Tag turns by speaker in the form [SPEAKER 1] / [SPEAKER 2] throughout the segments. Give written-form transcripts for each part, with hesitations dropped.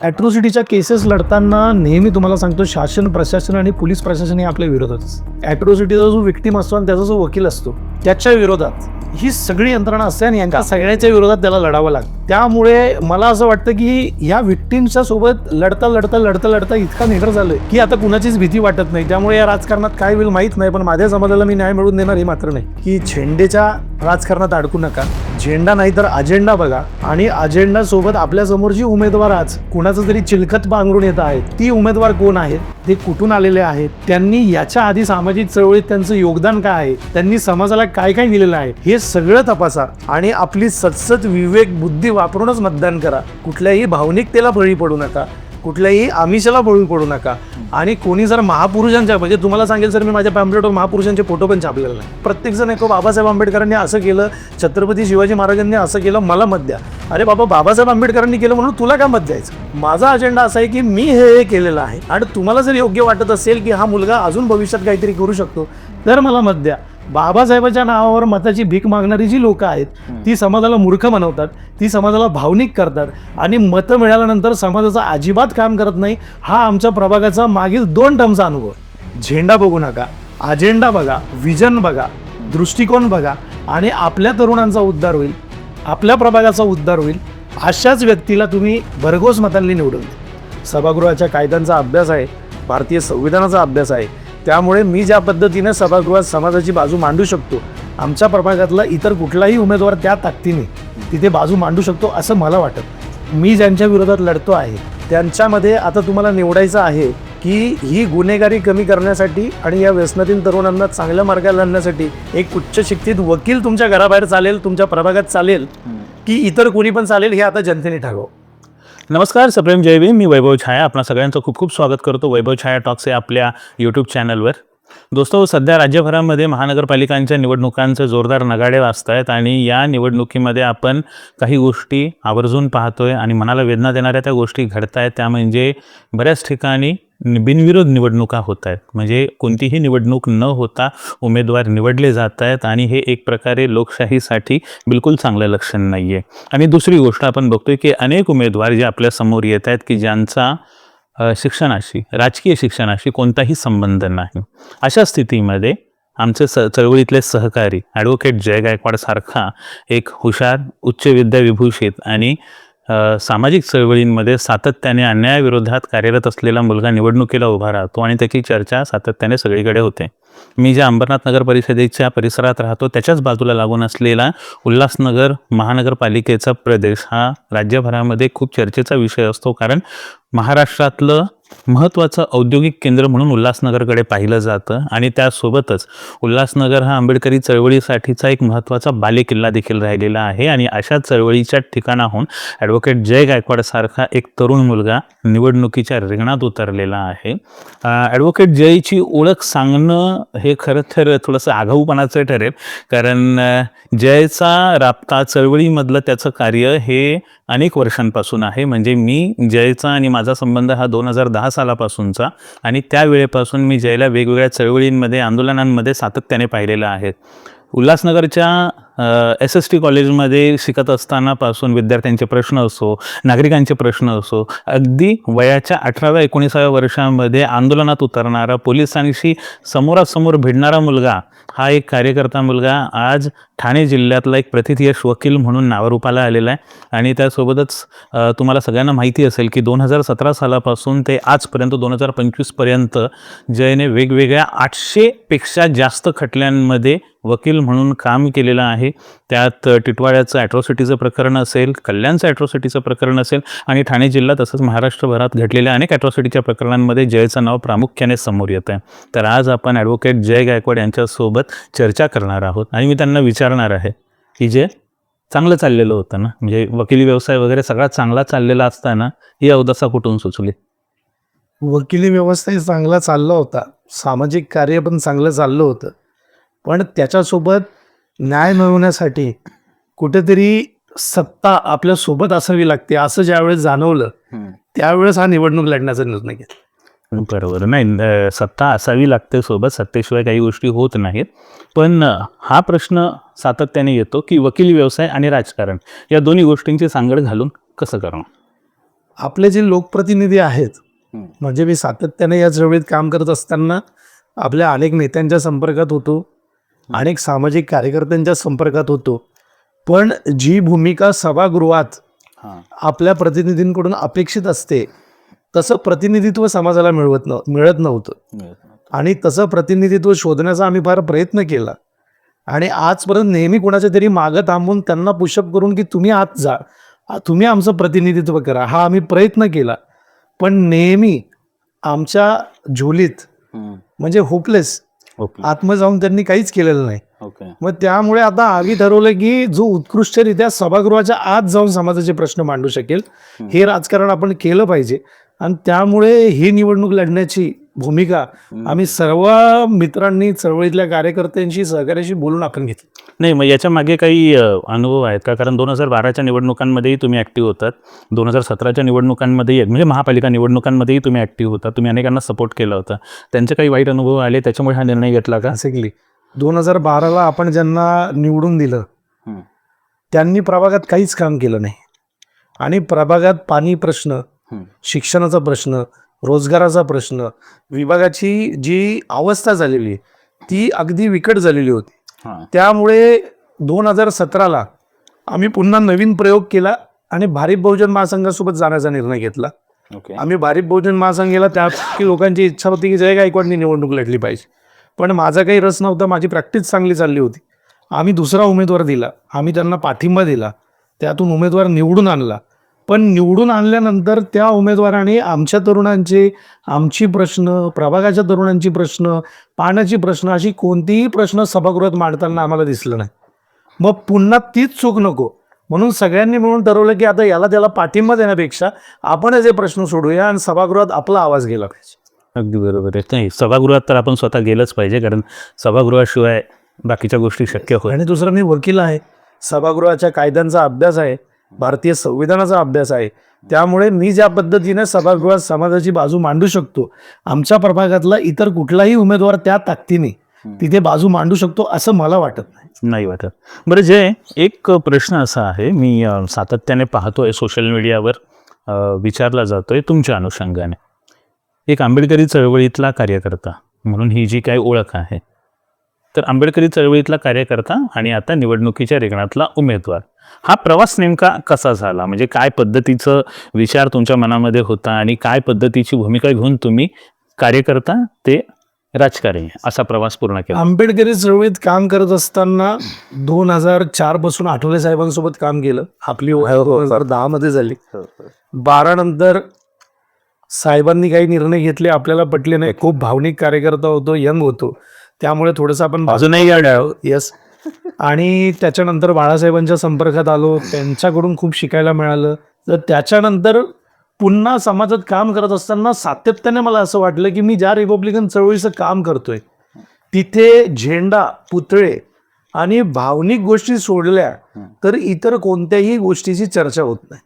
[SPEAKER 1] ॲट्रॉसिटीच्या cases लढताना नेहमी तुम्हाला सांगतो, शासन प्रशासन आणि पोलीस प्रशासन हे आपल्या विरोधातच. ॲट्रॉसिटीचा जो विक्टीम असतो आणि त्याचा जो वकील असतो त्याच्या विरोधात ही सगळी यंत्रणा असते आणि यांच्या सगळ्याच्या विरोधात त्याला लढावं लागतं. त्यामुळे मला असं वाटतं की ह्या विक्टीमच्या सोबत लढता इतका निडर झालोय की आता कुणाचीच भीती वाटत नाही. त्यामुळे या राजकारणात काय होईल माहीत नाही, पण माझ्या समाजाला मी न्याय मिळवून देणार हे मात्र नाही की झेंडेच्या राजकारणात अडकू नका. झेंडा नाही तर अजेंडा बघा, आणि अजेंडा सोबत आपल्या समोर जी उमेदवार आज कुणाचं तरी चिलखत पांघरून येत आहेत, ती उमेदवार कोण आहेत, ते कुठून आलेले आहेत, त्यांनी याच्या आधी सामाजिक चळवळीत त्यांचं योगदान काय आहे, त्यांनी समाजाला काय काय दिलेलं आहे, हे सगळं तपासा आणि आपली सतसत विवेक बुद्धी वापरूनच मतदान करा. कुठल्याही भावनिकतेला बळी पडू नका, कुठल्याही आमिषाला बळी पडू नका. आणि कोणी जर महापुरुषांच्या, म्हणजे तुम्हाला सांगेल सर, मी माझ्या पॅम्पलेटवर महापुरुषांचे फोटो पण छापलेले नाही. प्रत्येकजण एक बाबासाहेब आंबेडकरांनी असं केलं, छत्रपती शिवाजी महाराजांनी असं केलं, मला मत द्या. अरे बाबा, बाबासाहेब आंबेडकरांनी केलं म्हणून तुला का मत द्यायचं? माझा अजेंडा असा आहे की मी हे केलेलं आहे आणि तुम्हाला जर योग्य वाटत असेल की हा मुलगा अजून भविष्यात काहीतरी करू शकतो तर मला मत द्या. बाबासाहेबांच्या नावावर मताची भीक मागणारी जी लोक आहेत ती समाजाला मूर्ख बनवतात, ती समाजाला भावनिक करतात आणि मतं मिळाल्यानंतर समाजाचं अजिबात काम करत नाही. हा आमच्या प्रभागाचा मागील 2 टर्मचा अनुभव. झेंडा बघू नका, अजेंडा बघा, विजन बघा, दृष्टिकोन बघा आणि आपल्या तरुणांचा उद्धार होईल, आपल्या प्रभागाचा उद्धार होईल. अशाच व्यक्तीला तुम्ही भरघोस मतांनी निवडून द्या. सभागृहाच्या कायद्यांचा अभ्यास आहे, भारतीय संविधानाचा अभ्यास आहे. त्यामुळे मी ज्या पद्धतीने सभागृहात समाजाची बाजू मांडू शकतो, आमच्या प्रभागातला इतर कुठलाही उमेदवार त्या ताकदीने तिथे बाजू मांडू शकतो असं मला वाटत. मी ज्यांच्या विरोधात लढतो आहे त्यांच्यामध्ये आता तुम्हाला निवडायचं आहे की ही गुन्हेगारी कमी करण्यासाठी आणि या व्यसनातील तरुणांना चांगल्या मार्गाला आणण्यासाठी एक उच्च शिक्षित वकील तुमच्या घराबाहेर चालेल, तुमच्या प्रभागात चालेल की इतर कोणी पण चालेल, हे आता जनतेने ठरवावं.
[SPEAKER 2] नमस्कार, सप्रेम जय भीम. मी वैभव छाया. आपणा सगळ्यांचं खूप खूप स्वागत करतो वैभव छाया टॉक्स या आपल्या यूट्यूब चॅनलवर. दोस्तो, सध्या राज्यभरामध्ये महानगरपालिकांच्या निवडणुकांचे जोरदार नगाडे वाजत आहेत आणि या निवडणुकीमध्ये आपण काही गोष्टी आवर्जून पाहतोय आणि मनाला वेदना देणाऱ्या त्या गोष्टी घडत आहेत. त्या म्हणजे बऱ्याच ठिकाणी बिनविरोध निवडणुका होत आहेत, म्हणजे कोणतीही निवडणूक न होता उमेदवार निवडले जात आहेत आणि हे एक प्रकारे लोकशाहीसाठी बिलकुल चांगलं लक्षण नाही आहे. आणि दुसरी गोष्ट आपण बघतोय की अनेक उमेदवार जे आपल्या समोर येत आहेत की ज्यांचा शिक्षणाशी, राजकीय शिक्षणाशी कोणताही संबंध नाही. अशा स्थितीमध्ये आमचे चळवळीतले सहकारी ॲडव्होकेट जय गायकवाड सारखा एक हुशार, उच्च विद्याविभूषित आणि सामाजिक चळवळींमध्ये सातत्याने अन्यायाविरोधात कार्यरत असलेला मुलगा निवडणुकीला उभा राहतो आणि त्याची चर्चा सातत्याने सगळीकडे होते. मी ज्या अंबरनाथ नगर परिषदेच्या परिसरात राहतो त्याच्याच बाजूला लागून असलेला उल्हासनगर महानगरपालिकेचा प्रदेश हा राज्यभरामध्ये खूप चर्चेचा विषय असतो, कारण महाराष्ट्रातलं महत्त्वाचं औद्योगिक केंद्र म्हणून उल्हासनगरकडे पाहिलं जातं आणि त्यासोबतच उल्हासनगर हा आंबेडकरी चळवळीसाठीचा एक महत्त्वाचा बालेकिल्ला देखील राहिलेला आहे. आणि अशा चळवळीच्या ठिकाणाहून ॲडव्होकेट जय गायकवाड सारखा एक तरुण मुलगा निवडणुकीच्या रिंगणात उतरलेला आहे. ॲडव्होकेट जयची ओळख सांगणं हे खरं तर थोडंसं आगाऊपणाचं ठरेल, कारण जयचा राबता, चळवळीमधलं त्याचं कार्य हे अनेक वर्षांपासून आहे. म्हणजे मी जयचा आणि माझा संबंध हा 2010 सालापासूनचा आणि त्यावेळेपासून मी जयला वेगवेगळ्या चळवळींमध्ये, आंदोलनांमध्ये सातत्याने पाहिलेलं आहे. उल्हासनगरच्या SST कॉलेजमध्ये शिकत असतानापासून विद्यार्थ्यांचे प्रश्न असो, नागरिकांचे प्रश्न असो, अगदी वयाच्या 18व्या-19व्या वर्षामध्ये आंदोलनात उतरणारा, पोलिसांशी समोरासमोर भिडणारा मुलगा, हा एक कार्यकर्ता मुलगा आज ठाणे जिल्ह्यातला एक प्रथितयश वकील म्हणून नावारूपाला आलेला आहे. आणि त्यासोबतच तुम्हाला सगळ्यांना माहिती असेल की 2017 सालापासून ते आजपर्यंत 2025पर्यंत जयने वेगवेगळ्या 800पेक्षा जास्त खटल्यांमध्ये वकील म्हणून काम केलेलं आहे. त्यात टिटवाळ्याचं ॲट्रॉसिटीचं प्रकरण असेल, कल्याणचं ॲट्रॉसिटीचं प्रकरण असेल आणि ठाणे जिल्हा तसंच महाराष्ट्रभरात घडलेल्या अनेक ॲट्रॉसिटीच्या प्रकरणांमध्ये जयचं नाव प्रामुख्याने समोर येतं आहे. तर आज आपण ॲडव्होकेट जय गायकवाड यांच्यासोबत चर्चा करणार आहोत आणि मी त्यांना विचारणार आहे की जे चांगलं चाललेलं होतं ना, म्हणजे वकिली व्यवसाय वगैरे सगळा चांगला चाललेला असताना ही अवदसा कुठून सुचली?
[SPEAKER 1] वकिली व्यवस्था चांगला चालला होता, सामाजिक कार्य पण चांगलं चाललं होतं, पण त्याच्यासोबत न्याय मिळवण्यासाठी कुठेतरी सत्ता आपल्या सोबत असावी लागते असं ज्यावेळेस जाणवलं त्यावेळेस हा निवडणूक लढण्याचा निर्णय घेतला.
[SPEAKER 2] बरोबर. नाही, सत्ता असावी लागते सोबत, सत्तेशिवाय काही गोष्टी होत नाहीत. पण हा प्रश्न सातत्याने येतो की वकिली व्यवसाय आणि राजकारण या दोन्ही गोष्टींची सांगड घालून कसं करणं?
[SPEAKER 1] आपले जे लोकप्रतिनिधी आहेत, म्हणजे मी सातत्याने या चळवळीत काम करत असताना आपल्या अनेक नेत्यांच्या संपर्कात होतो, अनेक सामाजिक कार्यकर्त्यांच्या संपर्कात होतो, पण जी भूमिका सभागृहात आपल्या प्रतिनिधींकडून अपेक्षित असते तसं प्रतिनिधित्व समाजाला मिळत नव्हतं. आणि तसं प्रतिनिधित्व शोधण्याचा आम्ही फार प्रयत्न केला आणि आजपर्यंत नेहमी कोणाच्या तरी मागं थांबून त्यांना पुशअप करून की तुम्ही आत जा, तुम्ही आमचं प्रतिनिधित्व करा, हा आम्ही प्रयत्न केला. पण नेहमी आमच्या झोलीत म्हणजे होपलेस आत्म जाऊन त्यांनी काहीच केलेलं नाही. मग त्यामुळे आता आम्ही ठरवलं की जो उत्कृष्टरित्या सभागृहाच्या आत जाऊन समाजाचे प्रश्न मांडू शकेल हे राजकारण आपण केलं पाहिजे. आणि त्यामुळे ही निवडणूक लढण्याची भूमिका आम्ही सर्व मित्रांनी, चळवळीतल्या कार्यकर्त्यांशी, सहकार्याशी बोलून आपण घेतली.
[SPEAKER 2] नाही, मग याच्या मागे काही अनुभव आहेत का? कारण 2012च्या निवडणुकांमध्येही तुम्ही ॲक्टिव्ह होतात, 2017च्या निवडणुकांमध्येही, म्हणजे महापालिका निवडणुकांमध्येही तुम्ही ॲक्टिव्ह होता, तुम्ही अनेकांना सपोर्ट केला होता. त्यांचे काही वाईट अनुभव आले त्याच्यामुळे हा निर्णय घेतला का?
[SPEAKER 1] बेसिकली 2012ला आपण ज्यांना निवडून दिलं त्यांनी प्रभागात काहीच काम केलं नाही आणि प्रभागात पाणी प्रश्न, शिक्षणाचा प्रश्न, रोजगाराचा प्रश्न, विभागाची जी अवस्था झालेली ती अगदी विकट झालेली होती. त्यामुळे 2017ला आम्ही पुन्हा नवीन प्रयोग केला आणि भारिप बहुजन महासंघासोबत जाण्याचा निर्णय घेतला. आम्ही भारिप बहुजन महासंघाला त्या लोकांची इच्छा होती की जय गायकवाडनी निवडणूक लढली पाहिजे, पण माझा काही रस नव्हता, माझी प्रॅक्टिस चांगली चालली होती. आम्ही दुसरा उमेदवार दिला, आम्ही त्यांना पाठिंबा दिला, त्यातून उमेदवार निवडून आणला. पण निवडून आणल्यानंतर त्या उमेदवाराने आमच्या तरुणांचे, आमची प्रश्न, प्रभागाच्या तरुणांची प्रश्न, पाण्याची प्रश्न, अशी कोणतीही प्रश्न सभागृहात मांडताना आम्हाला दिसलं नाही. मग पुन्हा तीच चूक नको म्हणून सगळ्यांनी मिळून ठरवलं की आता याला त्याला पाठिंबा देण्यापेक्षा आपणच हे प्रश्न सोडूया आणि सभागृहात आपला आवाज गेला पाहिजे.
[SPEAKER 2] अगदी बरोबर आहे. नाही, सभागृहात तर आपण स्वतः गेलंच पाहिजे, कारण सभागृहाशिवाय बाकीच्या गोष्टी शक्य होत.
[SPEAKER 1] आणि दुसरं, मी वकील आहे, सभागृहाच्या कायद्यांचा अभ्यास आहे, भारतीय संविधानाचा अभ्यास आहे. त्यामुळे मी ज्या पद्धतीने सभागृहात समाजाची बाजू मांडू शकतो, आमच्या प्रभागातला इतर कुठलाही उमेदवार त्या ताकदीने तिथे बाजू मांडू शकतो असं मला वाटत
[SPEAKER 2] नाही वाटत. बरं, जे एक प्रश्न असा आहे, मी सातत्याने पाहतोय सोशल मीडियावर विचारला जातोय तुमच्या अनुषंगाने, एक आंबेडकरी चळवळीतला कार्यकर्ता म्हणून ही जी काही ओळख आहे, तर आंबेडकरी चळवळीतला कार्यकर्ता आणि आता निवडणुकीच्या रिंगणातला उमेदवार, हा प्रवास नेमका कसा झाला? म्हणजे काय पद्धतीचं विचार तुमच्या मनामध्ये होता आणि काय पद्धतीची भूमिका घेऊन तुम्ही कार्यकर्ता ते राजकारणी असा प्रवास पूर्ण केला?
[SPEAKER 1] आंबेडकरी चळवळीत काम करत असताना 2004 पासून आठवले साहेबांसोबत काम केलं. आपली 2010 मध्ये झाली. 12 नंतर साहेबांनी काही निर्णय घेतले, आपल्याला पटले नाही. खूप भावनिक कार्यकर्ता होतो, यंग होतो, त्यामुळे थोडंसं आपण
[SPEAKER 2] अजूनही
[SPEAKER 1] येस. आणि त्याच्यानंतर बाळासाहेबांच्या संपर्कात आलो, त्यांच्याकडून खूप शिकायला मिळालं. तर त्याच्यानंतर पुन्हा समाजात काम करत असताना सातत्याने मला असं वाटलं की मी ज्या रिपब्लिकन चळवळीचं काम करतोय तिथे झेंडा, पुतळे आणि भावनिक गोष्टी सोडल्या तर इतर कोणत्याही गोष्टीची चर्चा होत नाही.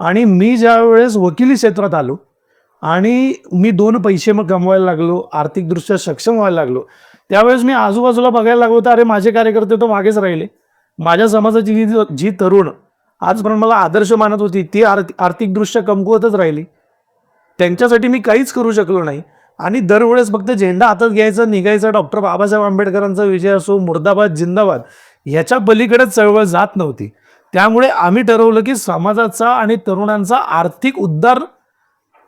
[SPEAKER 1] आणि मी ज्या वेळेस वकिली क्षेत्रात आलो आणि मी 2 पैसे मग कमवायला लागलो, आर्थिकदृष्ट्या सक्षम व्हायला लागलो, त्यावेळेस मी आजूबाजूला बघायला लागलो तर अरे माझे कार्यकर्ते तर मागेच राहिले. माझ्या समाजाची जी तरुण आजपर्यंत मला आदर्श मानत होती ती आर्थिकदृष्ट्या कमकुवतच राहिली. त्यांच्यासाठी मी काहीच करू शकलो नाही. आणि दरवेळेस फक्त झेंडा हातात घ्यायचा, निघायचा, डॉक्टर बाबासाहेब आंबेडकरांचा विजय असो, मुर्दाबाद, जिंदाबाद, ह्याच्या पलीकडेच चळवळ जात नव्हती. त्यामुळे आम्ही ठरवलं की समाजाचा आणि तरुणांचा आर्थिक उद्धार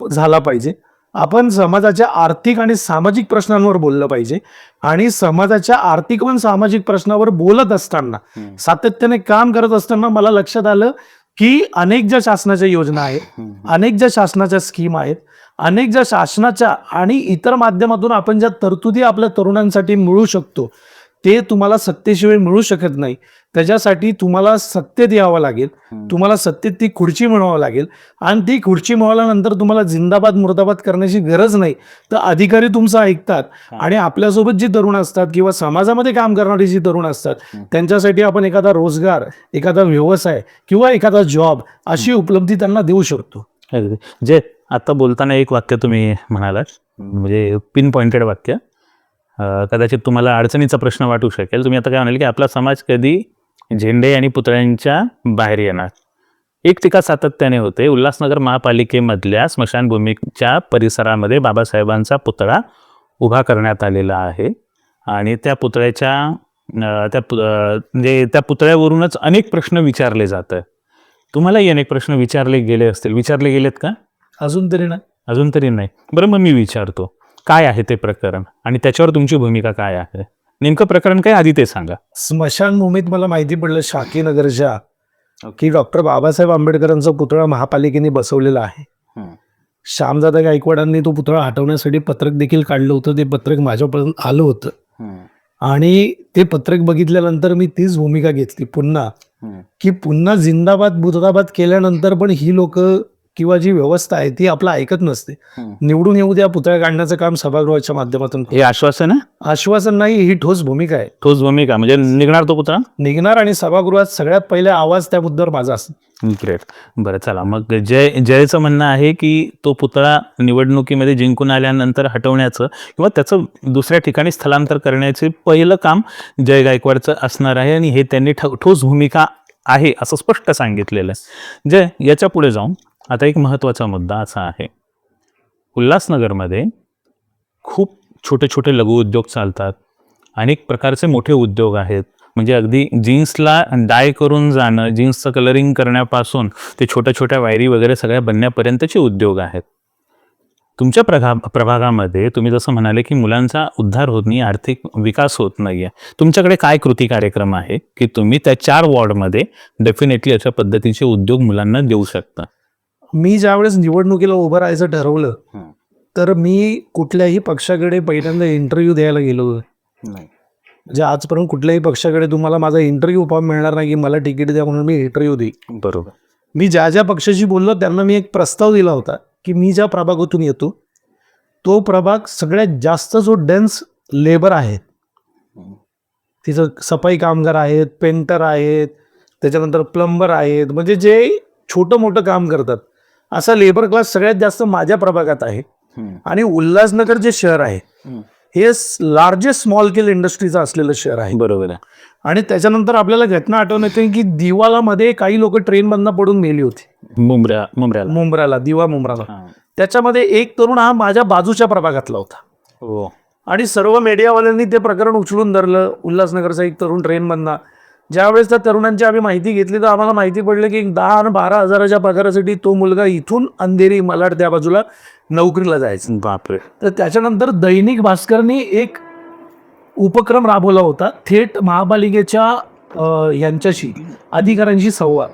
[SPEAKER 1] झाला पाहिजे. आपण समाजाच्या आर्थिक आणि सामाजिक प्रश्नांवर बोललं पाहिजे. आणि समाजाच्या आर्थिक व सामाजिक प्रश्नावर बोलत असताना, सातत्याने काम करत असताना मला लक्षात आलं की अनेक ज्या शासनाच्या योजना आहेत, अनेक ज्या शासनाच्या स्कीम आहेत, अनेक ज्या शासनाच्या आणि इतर माध्यमातून आपण ज्या तरतुदी आपल्या तरुणांसाठी मिळू शकतो ते तुम्हाला सत्तेशिवाय मिळू शकत नाही. त्याच्यासाठी तुम्हाला सत्तेत यावं लागेल, तुम्हाला सत्तेत ती खुर्ची मिळवावं लागेल. आणि ती खुर्ची मिळवल्यानंतर तुम्हाला जिंदाबाद मुर्दाबाद करण्याची गरज नाही. तर अधिकारी तुमचं ऐकतात आणि आपल्यासोबत जी तरुण असतात किंवा समाजामध्ये काम करणारी जी तरुण असतात त्यांच्यासाठी आपण एखादा रोजगार, एखादा व्यवसाय किंवा एखादा जॉब अशी उपलब्धी त्यांना देऊ शकतो.
[SPEAKER 2] जे आता बोलताना एक वाक्य तुम्ही म्हणालात, म्हणजे पिन पॉइंटेड वाक्य, कदाचित तुम्हाला अडचणीचा प्रश्न वाटू शकेल. तुम्ही आता काय म्हणाल की आपला समाज कधी झेंडे आणि पुतळ्यांच्या बाहेर येणार, एक टीका सातत्याने होते. उल्हासनगर महापालिकेमधल्या स्मशानभूमीच्या परिसरामध्ये बाबासाहेबांचा पुतळा उभा करण्यात आलेला आहे आणि त्या पुतळ्याच्या म्हणजे त्या पुतळ्यावरूनच अनेक प्रश्न विचारले जात आहेत. तुम्हालाही अनेक प्रश्न विचारले गेलेत का?
[SPEAKER 1] अजून तरी ना.
[SPEAKER 2] अजून तरी नाही. बरं, मग मी विचारतो, काय आहे ते प्रकरण आणि त्याच्यावर तुमची भूमिका काय आहे? नेमकं प्रकरण काय, आधी ते सांगा.
[SPEAKER 1] स्मशानभूमीत मला माहिती पडलं शाकीनगरच्या की डॉक्टर बाबासाहेब आंबेडकरांचा पुतळा महापालिकेने बसवलेला आहे. श्यामदादा गायकवाडांनी तो पुतळा हटवण्यासाठी पत्रक देखील काढलं होतं. ते पत्रक माझ्यापर्यंत आलं होतं आणि ते पत्रक बघितल्यानंतर मी तीच भूमिका घेतली पुन्हा, की पुन्हा जिंदाबाद मुर्दाबाद केल्यानंतर पण ही लोक किंवा जी व्यवस्था आहे ती आपलं ऐकत नसते. निवडून येऊ द्या, पुतळा काढण्याचं काम सभागृहाच्या माध्यमातून.
[SPEAKER 2] हे आश्वासन आहे?
[SPEAKER 1] आश्वासन नाही, ही ठोस भूमिका आहे.
[SPEAKER 2] ठोस भूमिका म्हणजे निघणार तो पुतळा?
[SPEAKER 1] निघणार आणि सभागृहात सगळ्यात पहिले आवाज त्या मुद्द्यावर माझा असतो.
[SPEAKER 2] ग्रेट. बरं, चला मग जयचं म्हणणं आहे की तो पुतळा निवडणुकीमध्ये जिंकून आल्यानंतर हटवण्याचं किंवा त्याचं दुसऱ्या ठिकाणी स्थलांतर करण्याचे पहिलं काम जय गायकवाडचं असणार आहे आणि हे त्यांनी ठोस भूमिका आहे असं स्पष्ट सांगितलेलं आहे. जय, याच्या पुढे जाऊन आता एक महत्त्वाचा मुद्दा असा आहे, उल्हासनगरमध्ये खूप छोटे छोटे लघु उद्योग चालतात, अनेक प्रकारचे मोठे उद्योग आहेत. म्हणजे अगदी जीन्सला डाय करून जाणं, जीन्सचं कलरिंग करण्यापासून ते छोट्या छोट्या वायरी वगैरे सगळ्या बनण्यापर्यंतचे उद्योग आहेत. तुमच्या प्रभागामध्ये तुम्ही जसं म्हणाले की मुलांचा उद्धार होत नाही, आर्थिक विकास होत नाही आहे. तुमच्याकडे काय कृती कार्यक्रम आहे की तुम्ही त्या 4 वॉर्डमध्ये डेफिनेटली अशा पद्धतीचे उद्योग मुलांना देऊ शकता?
[SPEAKER 1] मी ज्यावेळेस निवडणुकीला उभं राहायचं ठरवलं तर मी कुठल्याही पक्षाकडे पहिल्यांदा इंटरव्ह्यू द्यायला गेलो नाही. म्हणजे आजपर्यंत कुठल्याही पक्षाकडे तुम्हाला माझा इंटरव्ह्यू फॉर्म मिळणार नाही की मला तिकीट द्या म्हणून मी इंटरव्ह्यू देईन.
[SPEAKER 2] बरोबर.
[SPEAKER 1] मी ज्या ज्या पक्षाशी बोललो त्यांना मी एक प्रस्ताव दिला होता की मी ज्या प्रभागातून येतो तो प्रभाग सगळ्यात जास्त जो डेन्स लेबर आहे, तिथं सफाई कामगार आहेत, पेंटर आहेत, त्याच्यानंतर प्लंबर आहेत, म्हणजे जे छोटं मोठं काम करतात असा लेबर क्लास सगळ्यात जास्त माझ्या प्रभागात आहे. आणि उल्हासनगर जे शहर आहे हे लार्जेस्ट स्मॉल स्केल इंडस्ट्रीचं असलेलं शहर आहे.
[SPEAKER 2] बरोबर आहे.
[SPEAKER 1] आणि त्याच्यानंतर आपल्याला घटना आठवण येते की दिवालामध्ये काही लोक ट्रेनमधनं पडून मेली होती. मुंब्र्याला दिवा मुंब्राला. त्याच्यामध्ये एक तरुण हा माझ्या बाजूच्या प्रभागातला होता. आणि सर्व मीडियावाल्यांनी ते प्रकरण उचलून धरलं. उल्हासनगरचा एक तरुण ट्रेनमधनं. ज्यावेळेस त्या तरुणांची आम्ही माहिती घेतली तर आम्हाला माहिती पडलं की 10 आणि 12 हजाराच्या पगारासाठी तो मुलगा इथून अंधेरी malaड त्या बाजूला नोकरीला जायचा.
[SPEAKER 2] बापरे.
[SPEAKER 1] तर त्याच्यानंतर दैनिक भास्करनी एक उपक्रम राबवला होता, थेट महापालिकेच्या यांच्याशी अधिकाऱ्यांशी संवाद.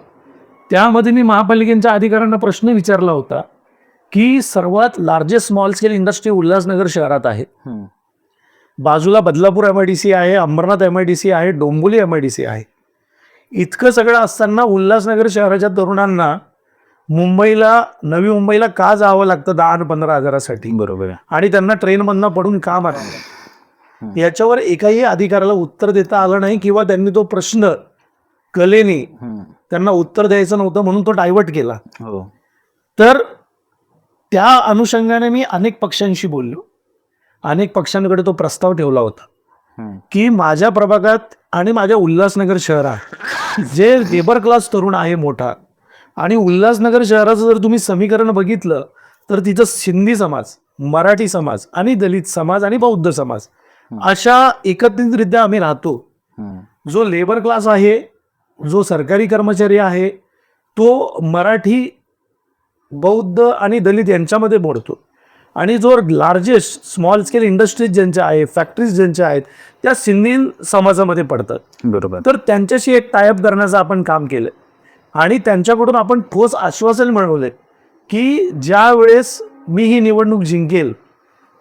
[SPEAKER 1] त्यामध्ये मी महापालिकेच्या अधिकाऱ्यांना प्रश्न विचारला होता की सर्वात largest small scale industry Ulhasnagar शहरात आहे. बाजूला बदलापूर MIDC आहे, अंबरनाथ MIDC आहे, डोंबिवली MIDC आहे. इतकं सगळं असताना उल्हासनगर शहराच्या तरुणांना नवी मुंबईला का जावं लागतं 10 आणि 15 हजारासाठी?
[SPEAKER 2] बरोबर.
[SPEAKER 1] आणि त्यांना ट्रेनमधनं पडून का मारलं? याच्यावर एकाही अधिकाऱ्याला उत्तर देता आलं नाही किंवा त्यांनी तो प्रश्न कलेने त्यांना उत्तर द्यायचं नव्हतं म्हणून तो डायव्हर्ट केला. तर त्या अनुषंगाने मी अनेक पक्षांशी बोललो. अनेक पक्षांकडे तो प्रस्ताव ठेवला होता की माझ्या प्रभागात आणि माझ्या उल्हासनगर शहरात जे लेबर क्लास तरुण आहे मोठा, आणि उल्हासनगर शहराचं जर तुम्ही समीकरण बघितलं तर तिथं सिंधी समाज, मराठी समाज आणि दलित समाज आणि बौद्ध समाज अशा एकत्रितरित्या आम्ही राहतो. जो लेबर क्लास आहे, जो सरकारी कर्मचारी आहे, तो मराठी, बौद्ध आणि दलित यांच्यामध्ये मोडतो. आणि जो लार्जेस्ट स्मॉल स्केल इंडस्ट्रीज ज्यांच्या आहे, फॅक्टरीज ज्यांच्या आहेत, त्या सिंधी समाजामध्ये पडतात.
[SPEAKER 2] बरोबर.
[SPEAKER 1] तर त्यांच्याशी एक टायअप करण्याचं आपण काम केलं आणि त्यांच्याकडून आपण ठोस आश्वासन मिळवले की ज्या वेळेस मी ही निवडणूक जिंकेल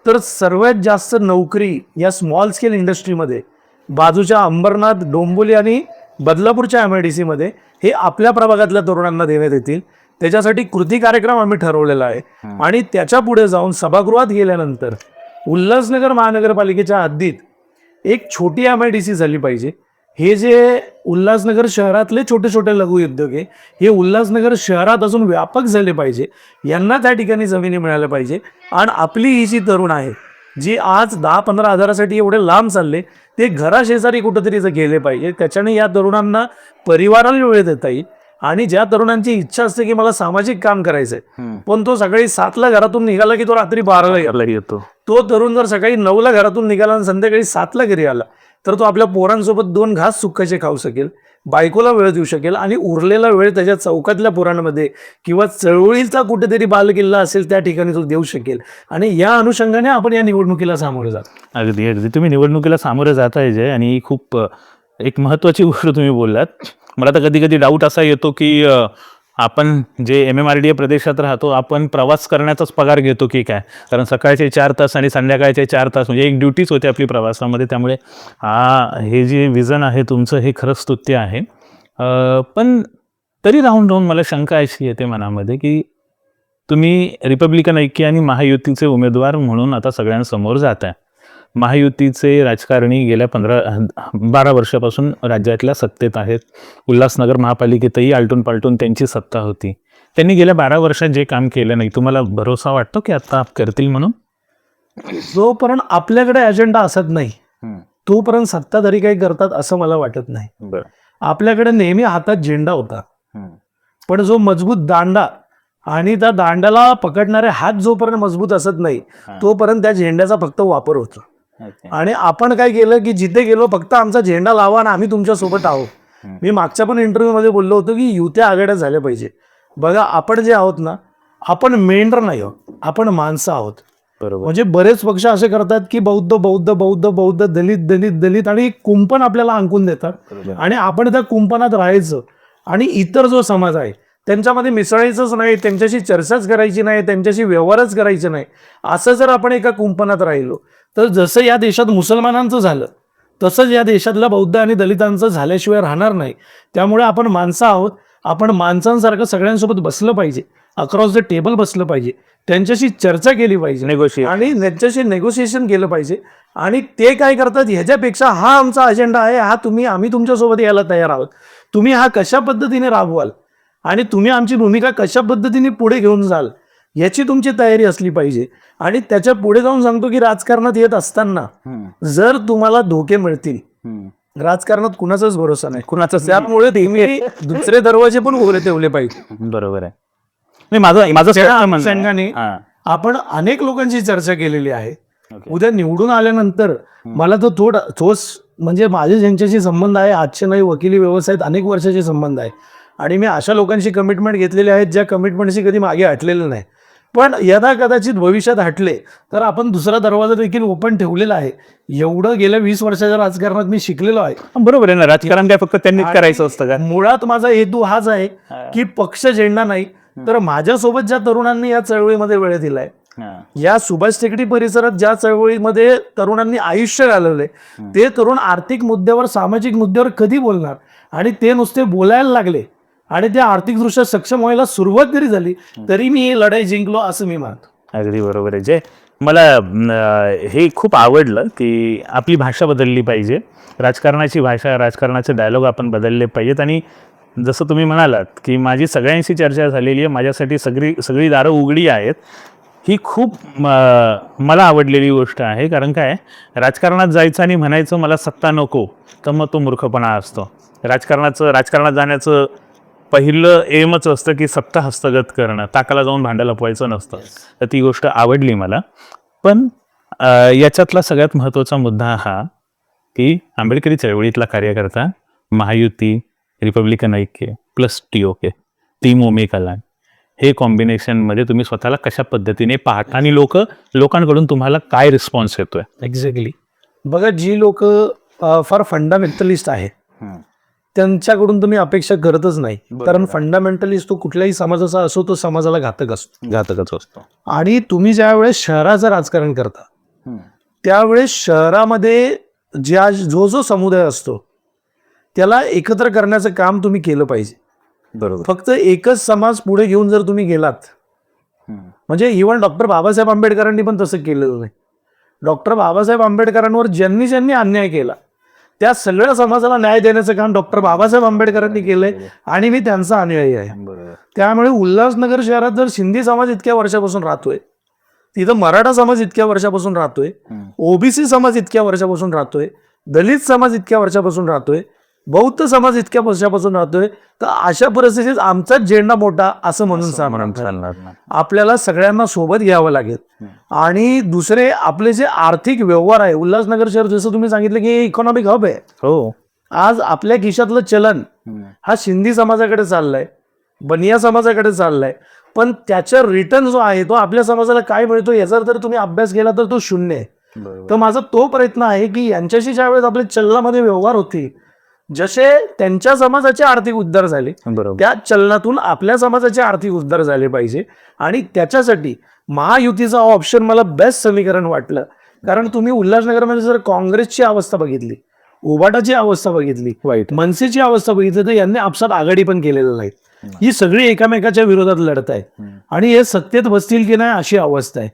[SPEAKER 1] तर सर्वात जास्त नोकरी या स्मॉल स्केल इंडस्ट्रीमध्ये बाजूच्या अंबरनाथ, डोंबिवली आणि बदलापूरच्या MIDC मध्ये हे आपल्या प्रभागातल्या तरुणांना देण्यात येतील. त्याच्यासाठी कृती कार्यक्रम आम्ही ठरवलेला आहे. आणि त्याच्या पुढे जाऊन सभागृहात गेल्यानंतर उल्हासनगर महानगरपालिकेच्या हद्दीत एक छोटी MIDC झाली पाहिजे. हे जे उल्हासनगर शहरातले छोटे छोटे लघु उद्योग आहे हे उल्हासनगर शहरात अजून व्यापक झाले पाहिजे. यांना त्या ठिकाणी जमिनी मिळाल्या पाहिजे. आणि आपली ही जी तरुण आहे जी आज 10-15 हजारासाठी एवढे लांब चालले, ते घराशेजारी कुठंतरी गेले पाहिजे. त्याच्याने या तरुणांना परिवाराला वेळ देता येईल आणि ज्या तरुणांची इच्छा असते की मला सामाजिक काम करायचंय पण तो सकाळी 7ला घरातून निघाला की तो रात्री 12ला
[SPEAKER 2] येतो.
[SPEAKER 1] तो तरुण जर सकाळी 9ला घरातून निघाला आणि संध्याकाळी 7ला घरी आला तर तो आपल्या पोरांसोबत 2 घास सुक्काचे खाऊ शकेल, बायकोला वेळ देऊ शकेल आणि उरलेला वेळ त्याच्या चौकातल्या पोरांमध्ये किंवा चळवळीचा कुठेतरी बालकिल्ला असेल त्या ठिकाणी तो देऊ शकेल. आणि या अनुषंगाने आपण या निवडणुकीला सामोरे जातो.
[SPEAKER 2] अगदी अगदी तुम्ही निवडणुकीला सामोरे जाताय जे, आणि खूप एक महत्त्वाची गोष्ट तुम्ही बोललात. मला तर कधी कधी डाऊट असा येतो की आपण जे MMRDA प्रदेशात राहतो आपण प्रवास करण्याचाच पगार घेतो की काय, कारण सकाळचे 4 तास आणि संध्याकाळचे 4 तास म्हणजे एक ड्युटीच होते आपली प्रवासामध्ये. त्यामुळे हे जे विजन आहे तुमचं हे खरंच स्तुत्य आहे. पण तरी राहून राहून मला शंका अशी येते मनामध्ये की तुम्ही रिपब्लिकन ऐक्य आणि महायुतीचे उमेदवार म्हणून आता सगळ्यांसमोर जात आहे. महायुतीचे राजकारणी गेल्या 12 वर्षापासून राज्यातल्या सत्तेत आहेत. उल्हासनगर महापालिकेतही आलटून पालटून त्यांची सत्ता होती. त्यांनी गेल्या 12 वर्षात जे काम केलं नाही, तुम्हाला भरोसा वाटतो की आता करतील म्हणून?
[SPEAKER 1] जोपर्यंत आपल्याकडे अजेंडा असत नाही तोपर्यंत सत्ताधारी काही करतात असं मला वाटत नाही.
[SPEAKER 2] बरं.
[SPEAKER 1] आपल्याकडे नेहमी हातात झेंडा होता पण जो मजबूत दांडा आणि त्या दांड्याला पकडणारे हात जोपर्यंत मजबूत असत नाही तोपर्यंत त्या झेंड्याचा फक्त वापर होतो. आणि आपण काय केलं की जिथे गेलो फक्त आमचा झेंडा लावा आणि आम्ही तुमच्या सोबत आहोत. मी मागच्या पण इंटरव्ह्यू मध्ये बोललो होतो की युत्या आघाड्या झाल्या पाहिजे. बघा आपण जे आहोत ना, आपण मेंढर नाही आहोत, आपण माणसं आहोत.
[SPEAKER 2] बरोबर.
[SPEAKER 1] म्हणजे बरेच पक्ष असे करतात की बौद्ध बौद्ध बौद्ध बौद्ध दलित दलित दलित आणि कुंपण आपल्याला अंकून देतात आणि आपण त्या कुंपणात राहायचं आणि इतर जो समाज आहे त्यांच्यामध्ये मिसळायचंच नाही, त्यांच्याशी चर्चाच करायची नाही, त्यांच्याशी व्यवहारच करायचे नाही. असं जर आपण एका कुंपणात राहिलो तर जसं या देशात मुसलमानांचं झालं तसंच या देशातल्या बौद्ध आणि दलितांचं झाल्याशिवाय राहणार नाही. त्यामुळे आपण माणसं आहोत, आपण माणसांसारखं सगळ्यांसोबत बसलं पाहिजे, अक्रॉस द टेबल बसलं पाहिजे, त्यांच्याशी चर्चा केली पाहिजे आणि त्यांच्याशी नेगोशिएशन केलं पाहिजे. आणि ते काय करतात ह्याच्यापेक्षा हा आमचा अजेंडा आहे, हा आम्ही तुमच्यासोबत यायला तयार आहोत, तुम्ही हा कशा पद्धतीने राबवाल आणि तुम्ही आमची भूमिका कशा पद्धतीने पुढे घेऊन जाल याची तुमची तयारी असली पाहिजे. आणि त्याच्या पुढे जाऊन सांगतो की राजकारणात येत असताना जर तुम्हाला धोके मिळतील, राजकारणात कुणाचाच भरोसा नाही, कुणाचाच. त्यामुळे तुम्ही दुसरे दरवाजे पण उघडे ठेवले पाहिजे.
[SPEAKER 2] बरोबर आहे. माझं
[SPEAKER 1] संघाने आपण अनेक लोकांची चर्चा केलेली आहे. उद्या निवडून आल्यानंतर मला तर ठोस म्हणजे माझे ज्यांच्याशी संबंध आहे, आजचे नाही वकिली व्यवसायात अनेक वर्षाचे संबंध आहे आणि मी अशा लोकांशी कमिटमेंट घेतलेले आहेत ज्या कमिटमेंटशी कधी मागे हटलेलं नाही. पण यदा कदाचित भविष्यात हटले तर आपण दुसरा दरवाजा देखील ओपन ठेवलेला आहे. एवढं गेल्या 20 वर्षाच्या राजकारणात मी शिकलेलो आहे.
[SPEAKER 2] बरोबर आहे ना, राजकारण काय फक्त त्यांनीच करायचं असतं का?
[SPEAKER 1] मुळात माझा हेतू हाच आहे की पक्ष झेंडा नाही तर माझ्यासोबत ज्या तरुणांनी या चळवळीमध्ये वेळ दिलाय, या सुभाष टेकडी परिसरात ज्या चळवळीमध्ये तरुणांनी आयुष्य घालवले, ते तरुण आर्थिक मुद्द्यावर सामाजिक मुद्द्यावर कधी बोलणार? आणि ते नुसते बोलायला लागले आणि त्या आर्थिकदृष्ट्या सक्षम व्हायला सुरुवात जरी झाली तरी मी ही लढाई जिंकलो असं मी मानतो.
[SPEAKER 2] अगदी बरोबर आहे. जे मला हे खूप आवडलं की आपली भाषा बदलली पाहिजे, राजकारणाची भाषा, राजकारणाचे डायलॉग आपण बदलले पाहिजेत. आणि जसं तुम्ही म्हणालात की माझी सगळ्यांशी चर्चा झालेली आहे, माझ्यासाठी सगळी दारं उघडी आहेत, ही खूप मला आवडलेली गोष्ट आहे. कारण काय, राजकारणात जायचं आणि म्हणायचं मला सत्ता नको, तर मग तो मूर्खपणा असतो. राजकारणात जाण्याचं पहिलं एमच असतं की सत्ता हस्तगत करणं, ताकाला जाऊन भांडं लपवायचं नसतं. तर ती गोष्ट आवडली मला. पण याच्यातला सगळ्यात महत्त्वाचा मुद्दा हा की आंबेडकरी चळवळीतला कार्यकर्ता, महायुती, रिपब्लिकन ऐक्य प्लस TOK, टीम ओमेकाला, हे कॉम्बिनेशनमध्ये तुम्ही स्वतःला कशा पद्धतीने पाहता आणि लोकांकडून तुम्हाला काय रिस्पॉन्स येतोय?
[SPEAKER 1] एक्झॅक्टली. बघा, जी लोक फार फंडामेंटलिस्ट आहे त्यांच्याकडून तुम्ही अपेक्षा करतच नाही, कारण फंडामेंटलिस्ट तो कुठल्याही समाजाचा असो तो समाजाला घातकच असतो. आणि तुम्ही ज्या वेळेस शहराचं राजकारण करता त्यावेळेस शहरामध्ये जो समुदाय असतो त्याला एकत्र करण्याचं काम तुम्ही केलं पाहिजे.
[SPEAKER 2] बरोबर.
[SPEAKER 1] फक्त एकच समाज पुढे घेऊन जर तुम्ही गेलात, म्हणजे इव्हन डॉक्टर बाबासाहेब आंबेडकरांनी पण तसं केलेलं नाही. डॉक्टर बाबासाहेब आंबेडकरांवर ज्यांनी अन्याय केला त्या सगळ्या समाजाला न्याय देण्याचं काम डॉक्टर बाबासाहेब आंबेडकरांनी केलंय आणि मी त्यांचा अनुयायी आहे. त्यामुळे उल्हासनगर शहरात जर सिंधी समाज इतक्या वर्षापासून राहतोय, तिथं मराठा समाज इतक्या वर्षापासून राहतोय, OBC समाज इतक्या वर्षापासून राहतोय, दलित समाज इतक्या वर्षापासून राहतोय, बौद्ध समाज इतक्या वर्षापासून राहतोय, तर अशा परिस्थितीत आमचाच झेंडा मोठा असं म्हणून
[SPEAKER 2] चालणार नाही.
[SPEAKER 1] आपल्याला सगळ्यांना सोबत घ्यावं लागेल. आणि दुसरे आपले जे आर्थिक व्यवहार आहे, उल्हासनगर शहर जसं तुम्ही सांगितलं की इकॉनॉमिक हब आहे.
[SPEAKER 2] हो,
[SPEAKER 1] आज आपल्या खिशातलं चलन हा सिंधी समाजाकडे चाललाय, बनिया समाजाकडे चाललाय, पण त्याचा रिटर्न जो आहे तो आपल्या समाजाला काय मिळतो याचा जर तुम्ही अभ्यास केला तर तो शून्य आहे. तर माझा तो प्रयत्न आहे की यांच्याशी ज्यावेळेस आपले चलनामध्ये व्यवहार होते, जसे त्यांच्या समाजाचे आर्थिक उद्धार झाले
[SPEAKER 2] बरोबर.
[SPEAKER 1] त्या चलनातून आपल्या समाजाचे आर्थिक उद्धार झाले पाहिजे. आणि त्याच्यासाठी महायुतीचा ऑप्शन मला बेस्ट समीकरण वाटलं. कारण तुम्ही उल्हासनगरमध्ये जर काँग्रेसची अवस्था बघितली, उबाटाची अवस्था बघितली,
[SPEAKER 2] वाईट.
[SPEAKER 1] मनसेची अवस्था बघितली, तर यांनी आपसात आघाडी पण केलेलं नाही. ही सगळी एकामेकाच्या विरोधात लढत आहे आणि हे सत्तेत बसतील की नाही अशी अवस्था आहे.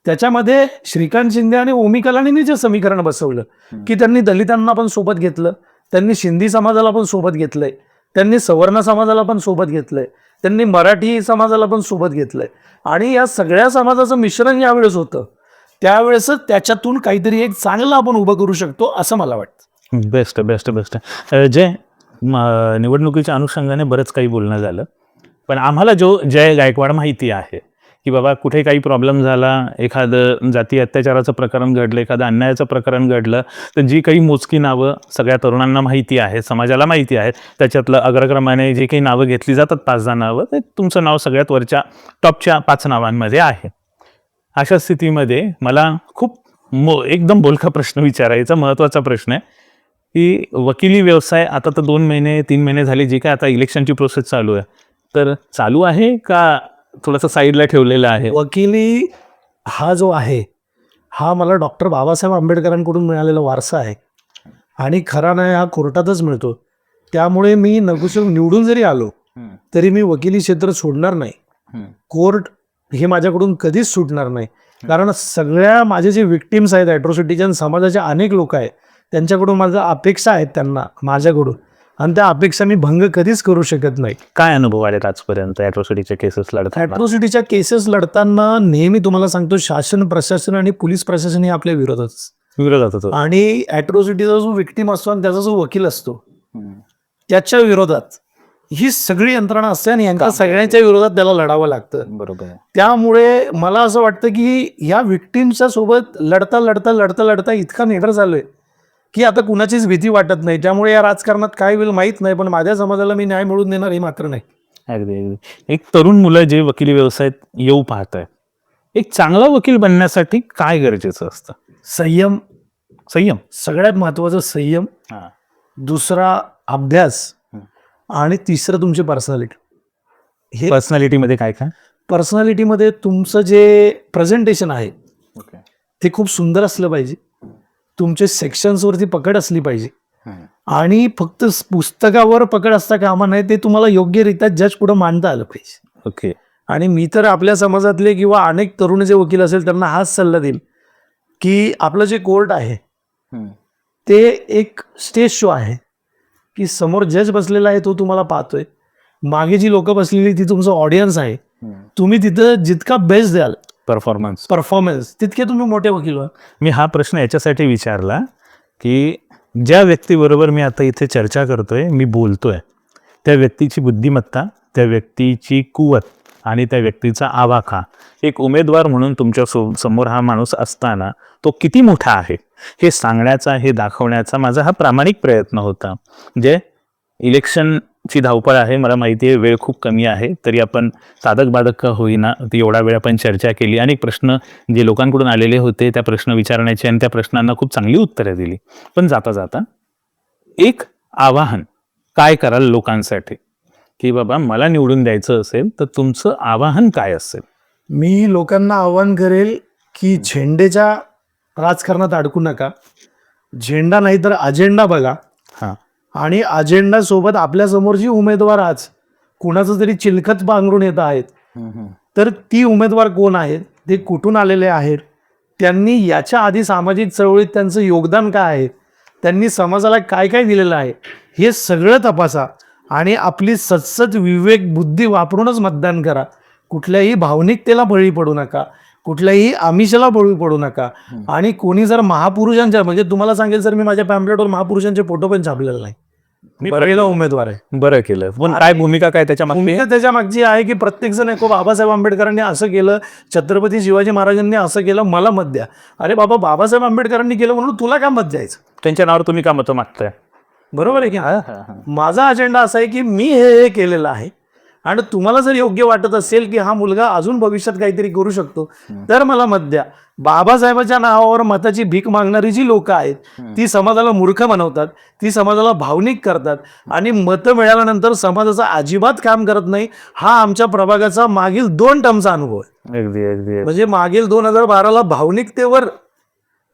[SPEAKER 1] त्याच्यामध्ये श्रीकांत शिंदे आणि ओमी कलानींनी जे समीकरण बसवलं की त्यांनी दलितांना पण सोबत घेतलं, त्यांनी सिंधी समाजाला पण सोबत घेतलंय, त्यांनी सवर्ण समाजाला पण सोबत घेतलंय, त्यांनी मराठी समाजाला पण सोबत घेतलंय आणि या सगळ्या समाजाचं मिश्रण यावेळेस होतं. त्यावेळेसच त्याच्यातून काहीतरी एक चांगलं आपण उभं करू शकतो असं मला वाटतं.
[SPEAKER 2] Best best best. जे निवडणुकीच्या अनुषंगाने बरंच काही बोलणं झालं, पण आम्हाला जय गायकवाड माहिती आहे की बाबा कुठे काही प्रॉब्लेम झाला, एखादं जाती अत्याचाराचं प्रकरण घडलं, एखादं अन्यायाचं प्रकरण घडलं, तर जी काही मोजकी नावं सगळ्या तरुणांना माहिती आहेत, समाजाला माहिती आहेत, त्याच्यातलं अग्रक्रमाने जे काही नावं घेतली जातात 5-10 नावं, ते तुमचं नाव सगळ्यात वरच्या टॉपच्या 5 नावांमध्ये आहे. अशा स्थितीमध्ये मला खूप एकदम बोलका प्रश्न विचारायचा, महत्त्वाचा प्रश्न आहे की वकिली व्यवसाय आता तर 2 महिने 3 महिने झाले, जे काय आता इलेक्शनची प्रोसेस चालू आहे, तर चालू आहे का थोडंसं साईडला ठेवलेलं आहे?
[SPEAKER 1] वकिली हा जो आहे हा मला डॉक्टर बाबासाहेब आंबेडकरांकडून मिळालेला वारसा आहे आणि खरा नाही हा कोर्टातच मिळतो. त्यामुळे मी नगुशून निवडून जरी आलो तरी मी वकिली क्षेत्र सोडणार नाही. कोर्ट हे माझ्याकडून कधीच सुटणार नाही. कारण सगळ्या माझे जे विक्टिम्स आहेत ॲट्रॉसिटीच्या, समाजाचे अनेक लोक आहेत, त्यांच्याकडून माझ्या अपेक्षा आहेत त्यांना माझ्याकडून, आणि त्या अपेक्षा मी भंग कधीच करू शकत नाही.
[SPEAKER 2] काय अनुभव आलेत आजपर्यंत ॲट्रॉसिटीच्या केसेस लढताना?
[SPEAKER 1] ॲट्रॉसिटीच्या केसेस लढताना नेहमी तुम्हाला सांगतो शासन प्रशासन आणि पोलीस प्रशासन हे आपल्या
[SPEAKER 2] विरोधात होतो.
[SPEAKER 1] आणि ॲट्रॉसिटीचा जो विक्टिम असतो आणि त्याचा जो वकील असतो त्याच्या विरोधात ही सगळी यंत्रणा असते आणि यांच्या सगळ्यांच्या विरोधात त्याला लढावं लागतं.
[SPEAKER 2] बरोबर.
[SPEAKER 1] त्यामुळे मला असं वाटतं की या विक्टिमच्या सोबत लढता लढता लढता लढता इतका निडर झालोय की आता कुणाचीच भीती वाटत नाही. त्यामुळे या राजकारणात काय होईल माहीत नाही, पण माझ्या समाजाला मी न्याय मिळवून देणार हे मात्र नाही.
[SPEAKER 2] अगदी अगदी. एक तरुण मुलं जे वकिली व्यवसायात येऊ पाहत आहे, एक चांगला वकील बनण्यासाठी काय गरजेचं असतं?
[SPEAKER 1] संयम.
[SPEAKER 2] संयम
[SPEAKER 1] सगळ्यात महत्वाचं संयम, दुसरा अभ्यास आणि तिसरं तुमची पर्सनॅलिटी. हे
[SPEAKER 2] पर्सनॅलिटीमध्ये काय काय?
[SPEAKER 1] पर्सनॅलिटीमध्ये तुमचं जे प्रेझेंटेशन आहे ते खूप सुंदर असलं पाहिजे, तुमचे सेक्शन्सवरती पकड असली पाहिजे आणि फक्त पुस्तकावर पकड असता कामा नये, ते तुम्हाला योग्यरित्या जज पुढे मांडता आलं पाहिजे.
[SPEAKER 2] ओके.
[SPEAKER 1] आणि मी तर आपल्या समाजातले किंवा अनेक तरुण जे वकील असेल त्यांना हाच सल्ला देईल की आपलं जे कोर्ट आहे ते एक स्टेज शो आहे की समोर जज बसलेला आहे तो तुम्हाला पाहतोय, मागे जी लोक बसलेली ती तुमचं ऑडियन्स आहे, तुम्ही तिथं जितका बेस्ट द्याल परफॉर्मन्स तितके तुम्ही मोठे वकील व्हाल.
[SPEAKER 2] मी हा प्रश्न याच्यासाठी विचारला की ज्या व्यक्तीबरोबर मी आता इथे चर्चा करतोय, मी बोलतोय, त्या व्यक्तीची बुद्धिमत्ता, त्या व्यक्तीची कुवत आणि त्या व्यक्तीचा आवाका, एक उमेदवार म्हणून तुमच्या समोर हा माणूस असताना तो किती मोठा आहे हे सांगण्याचा, हे दाखवण्याचा माझा हा प्रामाणिक प्रयत्न होता. जे इलेक्शनची धावपळ आहे, मला माहिती आहे, वेळ खूप कमी आहे, तरी आपण साधक बाधक का होईना ती एवढा वेळ आपण चर्चा केली. अनेक प्रश्न जे लोकांकडून आलेले होते त्या प्रश्न विचारण्याची आणि त्या प्रश्नांना खूप चांगली उत्तरं दिली. पण जाता जाता एक आवाहन काय कराल लोकांसाठी की बाबा मला निवडून द्यायचं असेल तर तुमचं आवाहन काय असेल?
[SPEAKER 1] मी लोकांना आवाहन करेल की झेंडेच्या राजकारणात अडकू नका. झेंडा नाही तर अजेंडा बघा. आणि अजेंडा सोबत आपल्या समोर जी उमेदवार आज कुणाचं तरी चिलखत पांघरून येत आहेत, तर ती उमेदवार कोण आहेत, ते कुठून आलेले आहेत, त्यांनी याच्या आधी सामाजिक चळवळीत त्यांचं योगदान काय आहे, त्यांनी समाजाला काय काय दिलेलं आहे, हे सगळं तपासा आणि आपली सतसत विवेक बुद्धी वापरूनच मतदान करा. कुठल्याही भावनिकतेला बळी पडू नका, कुठल्याही आमिषाला बळी पडू नका. आणि कोणी जर महापुरुषांच्या, म्हणजे तुम्हाला सांगेल सर, मी माझ्या पॅम्पलेटवर महापुरुषांचे फोटो पण छापलेले नाही. पहिला उमेदवार आहे.
[SPEAKER 2] बरं केलं. पण काय भूमिका काय त्याच्या मागची?
[SPEAKER 1] भूमिका त्याच्या मागची आहे की प्रत्येक जण आहे बाबासाहेब आंबेडकरांनी असं केलं, छत्रपती शिवाजी महाराजांनी असं केलं, मला मत द्या. अरे बाबा, बाबासाहेब आंबेडकरांनी केलं म्हणून तुला का मत द्यायचं?
[SPEAKER 2] त्यांच्या नावावर तुम्ही का मतं मागताय?
[SPEAKER 1] बरोबर आहे की माझा अजेंडा असा आहे की मी हे केलेलं आहे आणि तुम्हाला जर योग्य वाटत असेल की हा मुलगा अजून भविष्यात काहीतरी करू शकतो तर मला मत द्या. बाबासाहेबांच्या नावावर मताची भीक मागणारी जी लोक आहेत ती समाजाला मूर्ख बनवतात, ती समाजाला भावनिक करतात आणि मतं मिळाल्यानंतर समाजाचं अजिबात काम करत नाही. हा आमच्या प्रभागाचा मागील 2 टर्मचा अनुभव आहे.
[SPEAKER 2] अगदी अगदी.
[SPEAKER 1] म्हणजे मागील 2012ला भावनिकतेवर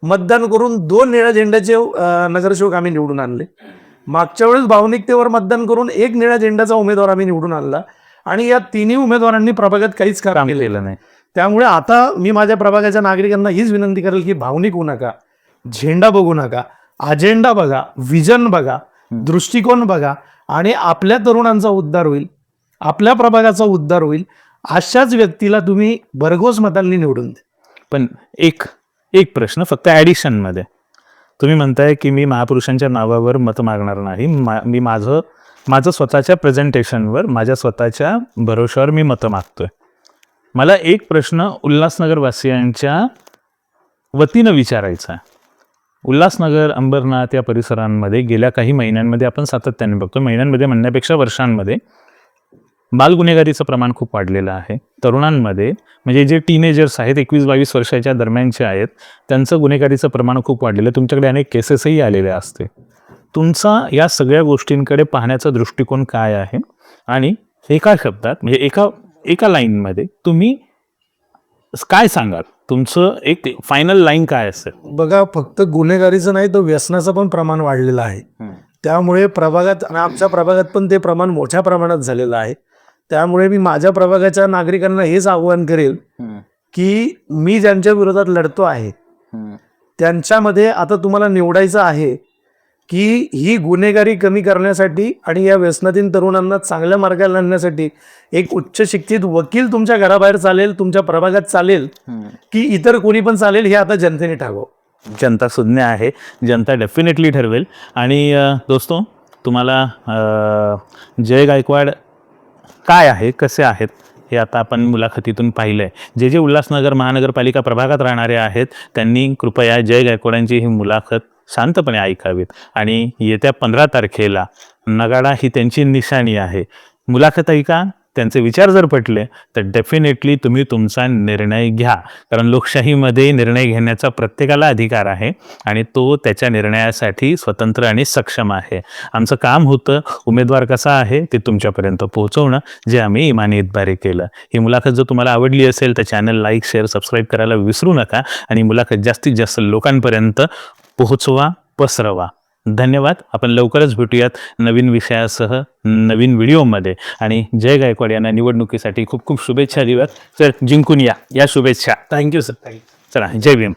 [SPEAKER 1] मतदान करून 2 निळ्या झेंड्याचे नगरसेवक आम्ही निवडून आणले. मागच्या वेळेस भावनिकतेवर मतदान करून 1 निळ्या झेंड्याचा उमेदवार आम्ही निवडून आणला आणि या 3 उमेदवारांनी प्रभागात काहीच काम केलेलं नाही. त्यामुळे आता मी माझ्या प्रभागाच्या नागरिकांना हीच विनंती करेल की भावनिक होऊ नका, झेंडा बघू नका, अजेंडा बघा, विजन बघा, दृष्टिकोन बघा आणि आपल्या तरुणांचा उद्धार होईल, आपल्या प्रभागाचा उद्धार होईल. अशाच व्यक्तीला तुम्ही भरघोस मतांनी निवडून द्या.
[SPEAKER 2] पण एक प्रश्न फक्त ॲडिशनमध्ये तुम्ही म्हणताय की मी महापुरुषांच्या नावावर मत मागणार नाही, मी माझं स्वतःच्या प्रेझेंटेशनवर, माझ्या स्वतःच्या भरोशावर मी मतं मागतोय. मला एक प्रश्न उल्हासनगरवासियांच्या वतीनं विचारायचा आहे. उल्हासनगर, अंबरनाथ या परिसरांमध्ये गेल्या काही महिन्यांमध्ये आपण सातत्याने बघतो, महिन्यांमध्ये म्हणण्यापेक्षा वर्षांमध्ये बालगुन्हेगारीचं प्रमाण खूप वाढलेलं आहे. तरुणांमध्ये म्हणजे जे टीनेजर्स आहेत 21-22 वर्षाच्या दरम्यानचे आहेत त्यांचं गुन्हेगारीचं प्रमाण खूप वाढलेलं आहे. तुमच्याकडे अनेक केसेसही आलेले असते. तुमचा या सगळ्या गोष्टींकडे पाहण्याचा दृष्टिकोन काय आहे आणि एका शब्दात म्हणजे एका लाईनमध्ये तुम्ही काय सांगाल? तुमचं एक फायनल लाईन काय असेल?
[SPEAKER 1] बघा, फक्त गुन्हेगारीचं नाही तर व्यसनाचं पण प्रमाण वाढलेलं आहे. त्यामुळे प्रभागात आणि आमच्या प्रभागात पण ते प्रमाण मोठ्या प्रमाणात झालेलं आहे. त्यामुळे मी माझ्या प्रभागाच्या नागरिकांना हेच आव्हान करेल की मी ज्यांच्या विरोधात लढतो आहे त्यांच्यामध्ये आता तुम्हाला निवडायचं आहे की ही गुन्हेगारी कमी करण्यासाठी आणि या व्यसनाधीन तरुणांना चांगल्या मार्गाला आणण्यासाठी एक उच्च शिक्षित वकील तुमच्या घराबाहेर चालेल, तुमच्या प्रभागात चालेल की इतर कोणी पण चालेल, हे आता जनतेने ठरवावं.
[SPEAKER 2] जनता सुज्ञ आहे, जनता डेफिनेटली ठरवेल. आणि दोस्तो, तुम्हाला जय गायकवाड काय आहे, कसे आहेत हे आता आपण मुलाखतीतून पाहिलं आहे. जे उल्हासनगर महानगरपालिका प्रभागात राहणारे आहेत त्यांनी कृपया जय गायकवाडांची ही मुलाखत शांतपणे ऐकावीत आणि येत्या 15 तारखेला नगाडा ही त्यांची निशाणी आहे. मुलाखत ऐका, त्यांचे विचार जर पटले तर डेफिनेटली तुम्ही तुमचा निर्णय घ्या, कारण लोकशाहीमध्ये निर्णय घेण्याचा प्रत्येकाला अधिकार आहे आणि तो त्याच्या निर्णयासाठी स्वतंत्र आणि सक्षम आहे. आमचं काम होतं उमेदवार कसा आहे ते तुमच्यापर्यंत पोहोचवणं, जे आम्ही इमानी इतबारे केलं. ही मुलाखत जर तुम्हाला आवडली असेल तर चॅनल लाईक, शेअर, सबस्क्राईब करायला विसरू नका आणि मुलाखत जास्तीत जास्त लोकांपर्यंत पोहोचवा, पसरवा. धन्यवाद. आपण लवकरच भेटूयात नवीन विषयासह नवीन व्हिडिओमध्ये. आणि जय गायकवाड यांना निवडणुकीसाठी खूप खूप शुभेच्छा देऊयात. सर, जिंकून या शुभेच्छा.
[SPEAKER 1] Thank you sir.
[SPEAKER 2] चला, जय भीम.